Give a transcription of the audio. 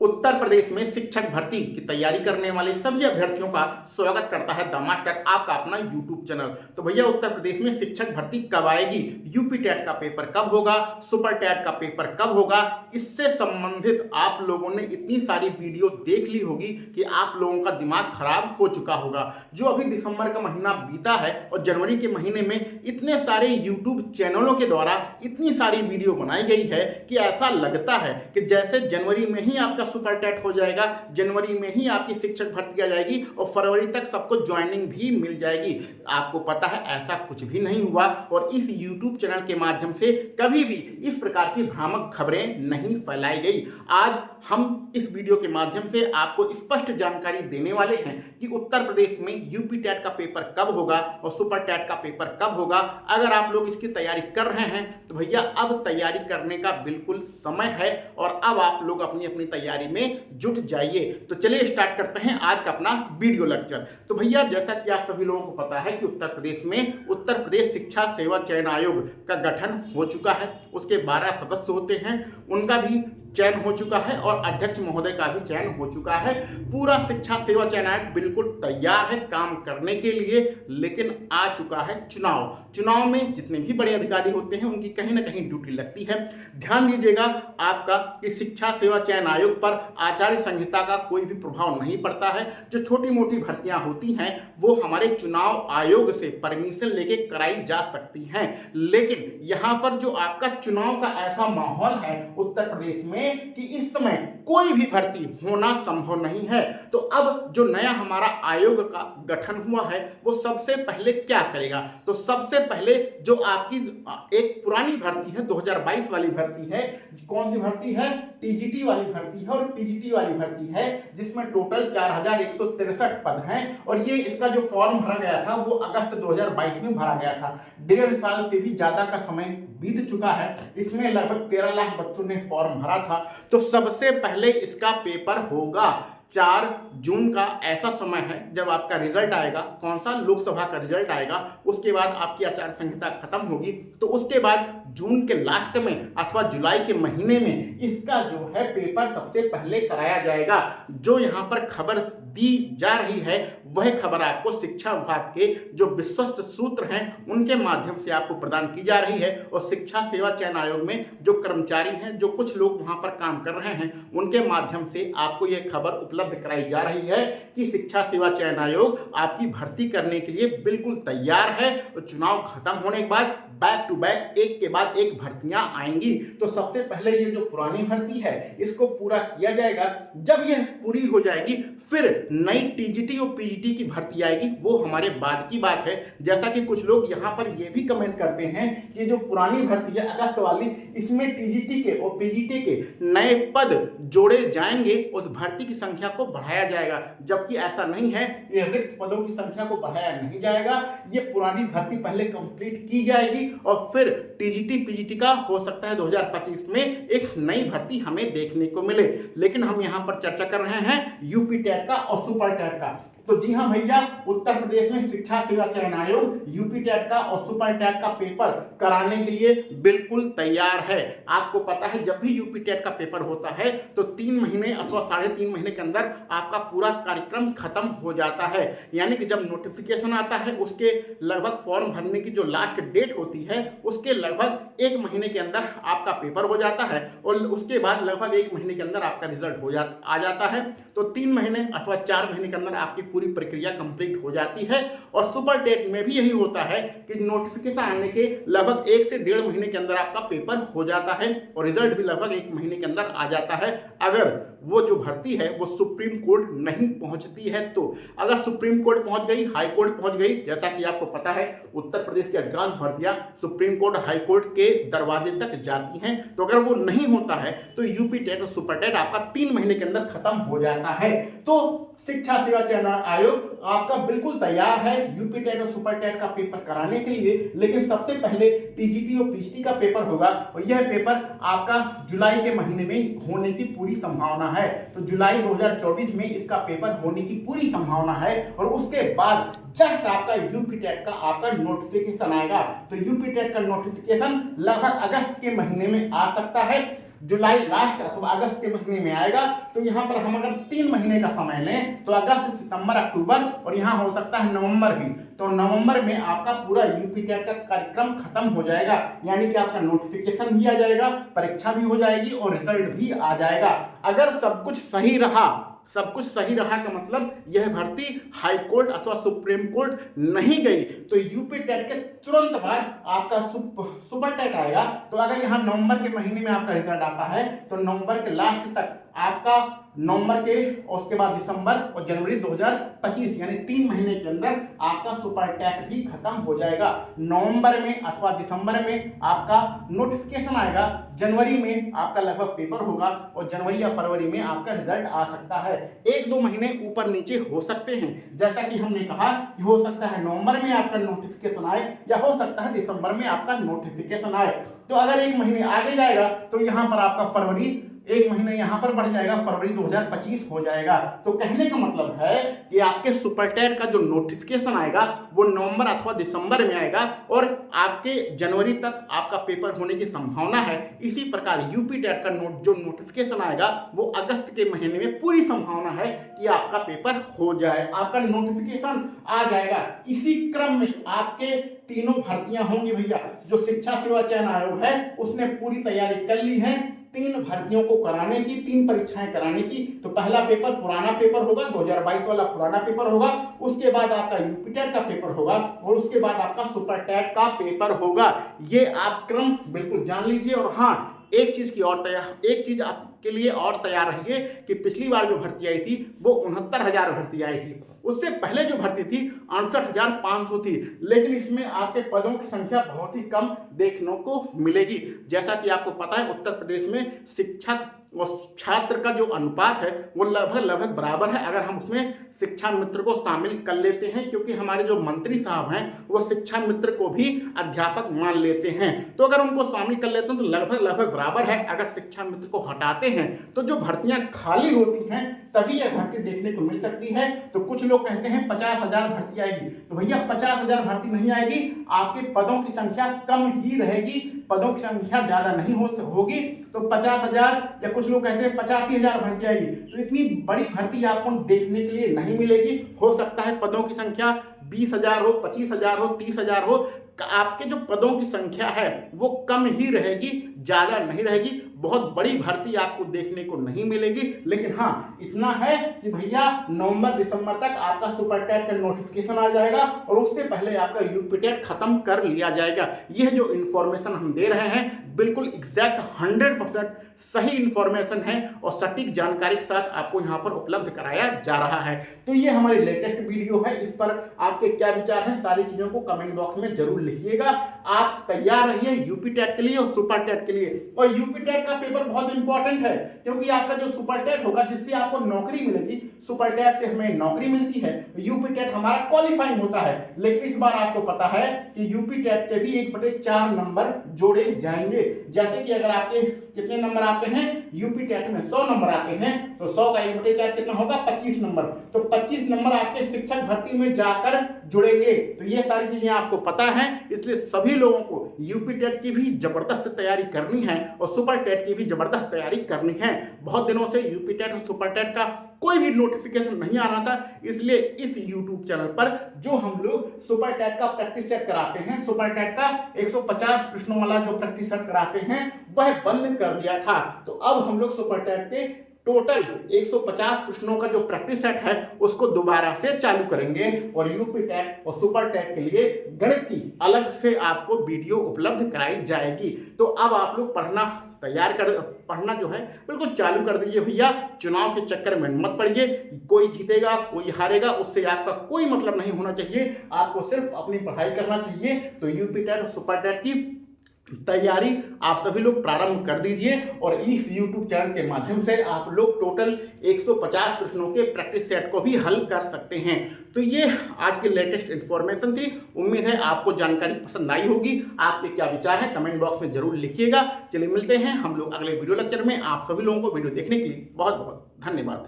उत्तर प्रदेश में शिक्षक भर्ती की तैयारी करने वाले सभी अभ्यर्थियों का स्वागत करता है द मास्टर, आपका अपना यूट्यूब चैनल। तो भैया, उत्तर प्रदेश में शिक्षक भर्ती कब आएगी, यूपी टेट का पेपर कब होगा, सुपर टेट का पेपर कब होगा, इससे संबंधित आप लोगों ने इतनी सारी वीडियो देख ली होगी कि आप लोगों का दिमाग खराब हो चुका होगा। जो अभी दिसंबर का महीना बीता है और जनवरी के महीने में इतने सारे यूट्यूब चैनलों के द्वारा इतनी सारी वीडियो बनाई गई है कि ऐसा लगता है कि जैसे जनवरी में ही आपका सुपर टेट हो जाएगा, जनवरी में ही आपकी शिक्षक भर्ती आ जाएगी और फरवरी तक सबको ज्वाइनिंग भी मिल जाएगी। आपको पता है ऐसा कुछ भी नहीं हुआ और इस यूट्यूब चैनल के माध्यम से कभी भी इस प्रकार की भ्रामक खबरें नहीं फैलाई गई। आज हम इस वीडियो के माध्यम से आपको स्पष्ट जानकारी देने वाले हैं कि उत्तर प्रदेश में यूपी टेट का पेपर कब होगा और सुपर टेट का पेपर कब होगा। अगर आप लोग इसकी तैयारी कर रहे हैं तो भैया अब तैयारी करने का बिल्कुल समय है और अब आप लोग अपनी अपनी तैयारी में जुट जाइए। तो चलिए स्टार्ट करते हैं आज का अपना वीडियो लेक्चर। तो भैया, जैसा कि आप सभी लोगों को पता है कि उत्तर प्रदेश में उत्तर प्रदेश शिक्षा सेवा चयन आयोग का गठन हो चुका है। उसके 12 सदस्य होते हैं, उनका भी चयन हो चुका है और अध्यक्ष महोदय का भी चयन हो चुका है। पूरा शिक्षा सेवा चयन आयोग बिल्कुल तैयार है काम करने के लिए, लेकिन आ चुका है चुनाव में जितने भी बड़े अधिकारी होते हैं उनकी कहीं ना कहीं ड्यूटी लगती है। ध्यान दीजिएगा आपका कि शिक्षा सेवा चयन आयोग पर आचार्य संहिता का कोई भी प्रभाव नहीं पड़ता है। जो छोटी मोटी भर्तियां होती हैं वो हमारे चुनाव आयोग से परमिशन लेके कराई जा सकती हैं, लेकिन यहाँ पर जो आपका चुनाव का ऐसा माहौल है उत्तर प्रदेश में कि इस समय कोई भी भर्ती होना संभव नहीं है। तो अब जो नया हमारा आयोग का गठन हुआ है वो सबसे पहले क्या करेगा, तो सबसे पहले जो आपकी एक पुरानी भर्ती है 2022 वाली भर्ती है, कौन सी भर्ती है, टीजीटी वाली भर्ती है और पीजीटी वाली भर्ती है, जिसमें टोटल 4163 पद हैं और ये इसका जो फॉर्म भरा गया था वो अगस्त 2022 में भरा गया था। 1.5 साल से भी ज्यादा का समय बीत चुका है। इसमें लगभग 13 लाख बच्चों ने फॉर्म भरा था। तो सबसे पहले इसका पेपर होगा 4 जून का। ऐसा समय है जब आपका रिजल्ट आएगा, कौन सा, लोकसभा का रिजल्ट आएगा। उसके बाद आपकी आचार संहिता खत्म होगी, तो उसके बाद जून के लास्ट में अथवा जुलाई के महीने में इसका जो है पेपर सबसे पहले कराया जाएगा। जो यहाँ पर खबर दी जा रही है वह खबर आपको शिक्षा विभाग के जो विश्वस्त सूत्र हैं उनके माध्यम से आपको प्रदान की जा रही है और शिक्षा सेवा चयन आयोग में जो कर्मचारी हैं, जो कुछ लोग वहां पर काम कर रहे हैं, उनके माध्यम से आपको यह खबर उपलब्ध कराई जा रही है कि शिक्षा सेवा चयन आयोग आपकी भर्ती करने के लिए बिल्कुल तैयार है और चुनाव खत्म होने के बाद बैक टू बैक एक के बाद एक भर्तियां आएंगी। तो सबसे पहले ये जो पुरानी भर्ती है इसको पूरा किया जाएगा। जब यह पूरी हो जाएगी फिर नई टीजीटी और पीजीटी की भर्ती आएगी, वो हमारे बाद की बात है। जैसा कि कुछ लोग यहाँ पर ये भी कमेंट करते हैं कि जो पुरानी भर्ती है अगस्त वाली, इसमें टीजीटी के और पीजीटी के नए पद जोड़े जाएंगे, उस भर्ती की संख्या को बढ़ाया जाएगा, जबकि ऐसा नहीं है। ये रिक्त पदों की संख्या को बढ़ाया नहीं जाएगा। ये पुरानी भर्ती पहले कंप्लीट की जाएगी और फिर टीजीटी पीजीटी का हो सकता है 2025 में एक नई भर्ती हमें देखने को मिले। लेकिन हम यहां पर चर्चा कर रहे हैं यूपी टेट का और सुपर टेट का। तो जी हाँ भैया, उत्तर प्रदेश में शिक्षा सेवा चयन आयोग यूपी टेट का और सुपर टेट का पेपर कराने के लिए बिल्कुल तैयार है। आपको पता है जब भी यूपी टेट का पेपर होता है तो 3 महीने अथवा 3.5 महीने के अंदर आपका पूरा कार्यक्रम खत्म हो जाता है। यानी कि जब नोटिफिकेशन आता है उसके लगभग फॉर्म भरने की जो लास्ट डेट होती है उसके लगभग 1 महीने के अंदर आपका पेपर हो जाता है और उसके बाद लगभग 1 महीने के अंदर आपका रिजल्ट आ जाता है। तो 3 महीने अथवा 4 महीने के अंदर आपकी पूरी प्रक्रिया कंप्लीट हो जाती है। और सुपर टेट में भी यही होता है कि नोटिफिकेशन आने के लगभग 1 से 1.5 महीने के अंदर आपका पेपर हो जाता है और रिजल्ट भी लगभग 1 महीने के अंदर आ जाता है, अगर वो जो भर्ती है वो सुप्रीम कोर्ट नहीं पहुंचती है। तो अगर सुप्रीम कोर्ट पहुंच गई, हाई कोर्ट पहुंच गई, जैसा कि आपको पता है उत्तर प्रदेश की अधिकांश भर्तियां सुप्रीम कोर्ट, हाई कोर्ट के दरवाजे तक जाती हैं, तो अगर वो नहीं होता है तो यूपी टेट और सुपर टेट आपका 3 महीने के अंदर खत्म हो जाता है। तो शिक्षा सेवा चयन आयोग आपका बिल्कुल तैयार है यूपी टेट और सुपर टेट का पेपर कराने के लिए, लेकिन सबसे पहले टीजीटी और पीजीटी का पेपर होगा और यह पेपर आपका जुलाई के महीने में होने की पूरी संभावना है। तो जुलाई 2024 में इसका पेपर होने की पूरी संभावना है और उसके बाद जस्ट आपका यूपी टेट का आपका नोटिफिकेशन आएगा। तो यूपी टेट का नोटिफिकेशन लगभग अगस्त के महीने में आ सकता है। जुलाई लास्ट अथवा अगस्त के महीने में आएगा। तो यहाँ पर हम अगर 3 महीने का समय लें तो अगस्त, सितंबर, अक्टूबर और यहाँ हो सकता है नवंबर भी। तो नवंबर में आपका पूरा यूपी टेट का कार्यक्रम खत्म हो जाएगा, यानी कि आपका नोटिफिकेशन भी आ जाएगा, परीक्षा भी हो जाएगी और रिजल्ट भी आ जाएगा। अगर सब कुछ सही रहा, सब कुछ सही रहा का मतलब यह भर्ती हाई कोर्ट अथवा सुप्रीम कोर्ट नहीं गई तो यूपी टेट के तुरंत बाद आपका सुपर टेट आएगा। तो अगर यहाँ नवंबर के महीने में आपका रिजल्ट आता है तो नवंबर के लास्ट तक आपका नवंबर के और उसके बाद दिसंबर और जनवरी 2025 यानी 3 महीने के अंदर आपका सुपर टेट भी खत्म हो जाएगा। नवंबर में अथवा दिसंबर में आपका नोटिफिकेशन आएगा, जनवरी में आपका लगभग पेपर होगा और जनवरी या फरवरी में आपका रिजल्ट आ सकता है। 1-2 महीने ऊपर नीचे हो सकते हैं, जैसा कि हमने कहा कि हो सकता है नवंबर में आपका नोटिफिकेशन आए या हो सकता है दिसंबर में आपका नोटिफिकेशन आए। तो अगर 1 महीने आगे जाएगा तो यहाँ पर आपका फरवरी 1 महीने यहाँ पर बढ़ जाएगा, फरवरी 2025 हो जाएगा। तो कहने का मतलब है कि आपके सुपर टेट का जो नोटिफिकेशन आएगा वो नवंबर अथवा दिसंबर में आएगा और आपके जनवरी तक आपका पेपर होने की संभावना है। इसी प्रकार यूपी टेट का जो नोटिफिकेशन आएगा वो अगस्त के महीने में पूरी संभावना है कि आपका पेपर हो जाए, आपका नोटिफिकेशन आ जाएगा। इसी क्रम में आपके तीनों भर्तियां होंगी भैया। जो शिक्षा सेवा चयन आयोग है उसने पूरी तैयारी कर ली है 3 भर्तियों को कराने की, 3 परीक्षाएं कराने की। तो पहला पेपर पुराना पेपर होगा, 2022 वाला पुराना पेपर होगा, उसके बाद आपका यूपी टेट का पेपर होगा और उसके बाद आपका सुपर टेट का पेपर होगा। ये आप क्रम बिल्कुल जान लीजिए। और हाँ, एक चीज आपके लिए और तैयार रहिए कि पिछली बार जो भर्ती आई थी वो 69,000 भर्ती आई थी, उससे पहले जो भर्ती थी 68,500 थी, लेकिन इसमें आपके पदों की संख्या बहुत ही कम देखने को मिलेगी। जैसा कि आपको पता है उत्तर प्रदेश में शिक्षक और छात्र का जो अनुपात है वो लगभग बराबर है, अगर हम उसमें शिक्षा मित्र को शामिल कर लेते हैं, क्योंकि हमारे जो मंत्री साहब हैं वो शिक्षा मित्र को भी अध्यापक मान लेते हैं। तो अगर उनको शामिल कर लेते हैं तो लगभग बराबर है। अगर शिक्षा मित्र को हटाते हैं तो जो भर्तियां खाली होती हैं तभी यह भर्ती देखने को मिल सकती है। तो कुछ लोग कहते हैं 50,000 भर्ती आएगी, तो भैया 50,000 भर्ती नहीं आएगी, आपके पदों की संख्या कम ही रहेगी, पदों की संख्या ज्यादा नहीं होगी। तो 50,000 या कुछ लोग कहते हैं 85,000 भर्ती आएगी, तो इतनी बड़ी भर्ती आपको देखने के लिए नहीं मिलेगी। हो सकता है पदों की संख्या 20,000 हो, 25,000 हो, 30,000 हो, आपके जो पदों की संख्या है वो कम ही रहेगी, ज्यादा नहीं रहेगी। बहुत बड़ी भर्ती आपको देखने को नहीं मिलेगी। लेकिन हाँ, इतना है कि भैया नवंबर दिसंबर तक आपका सुपर टेट का नोटिफिकेशन आ जाएगा और उससे पहले आपका यूपी टेट खत्म कर लिया जाएगा। यह जो इन्फॉर्मेशन हम दे रहे हैं बिल्कुल एग्जैक्ट 100% सही इन्फॉर्मेशन है और सटीक जानकारी के साथ आपको यहाँ पर उपलब्ध कराया जा रहा है। तो ये हमारी लेटेस्ट वीडियो है, इस पर आपके क्या विचार हैं सारी चीजों को कमेंट बॉक्स में जरूर लिखिएगा। आप तैयार रहिए यूपी टेट के लिए और सुपर टेट के लिए। और यूपी टेट का पेपर बहुत इंपॉर्टेंट है, क्योंकि आपका जो सुपर टेट होगा जिससे आपको नौकरी मिलेगी, सुपर टेट से हमें नौकरी मिलती है, यूपी टेट हमारा क्वालिफाइंग होता है। लेकिन इस बार आपको पता है कि यूपी टेट के भी 1/4 नंबर जोड़े जाएंगे। जैसे कि अगर आपके कितने नंबर आते हैं यूपी टेट में 100 नंबर आते हैं तो 100 का 1/4 कितना होगा 25 नंबर। तो 25 नंबर आपके शिक्षक भर्ती में जाकर जुड़ेंगे। तो ये सारी चीजें आपको पता है, इसलिए सभी लोगों को यूपी टेट की भी जबरदस्त तैयारी करनी है और सुपर टेट की भी जबरदस्त तैयारी करनी है। बहुत दिनों से यूपी टेट और सुपर टेट का कोई भी नोटिफिकेशन नहीं आ रहा था, इसलिए इस यूट्यूब चैनल पर जो हम लोग सुपर टेट का प्रैक्टिस सेट कराते हैं, सुपर टेट का 150 प्रश्नों वाला जो प्रैक्टिस सेट कराते हैं वह बंद कर दिया था। तो अब हम लोग सुपर टेट के टोटल 150 प्रश्नों का जो प्रैक्टिस सेट है उसको दोबारा से चालू करेंगे और यूपी टेट और सुपर टेट के लिए गणित की अलग से आपको वीडियो उपलब्ध कराई जाएगी। तो अब आप लोग पढ़ना जो है बिल्कुल चालू कर दीजिए भैया। चुनाव के चक्कर में मत पड़िए, कोई जीतेगा कोई हारेगा उससे आपका कोई मतलब नहीं होना चाहिए, आपको सिर्फ अपनी पढ़ाई करना चाहिए। तो यूपी टेट और सुपर टेट की तैयारी आप सभी लोग प्रारंभ कर दीजिए और इस YouTube चैनल के माध्यम से आप लोग टोटल 150 प्रश्नों के प्रैक्टिस सेट को भी हल कर सकते हैं। तो ये आज की लेटेस्ट इन्फॉर्मेशन थी, उम्मीद है आपको जानकारी पसंद आई होगी। आपके क्या विचार हैं कमेंट बॉक्स में जरूर लिखिएगा। चलिए मिलते हैं हम लोग अगले वीडियो लेक्चर में। आप सभी लोगों को वीडियो देखने के लिए बहुत बहुत धन्यवाद।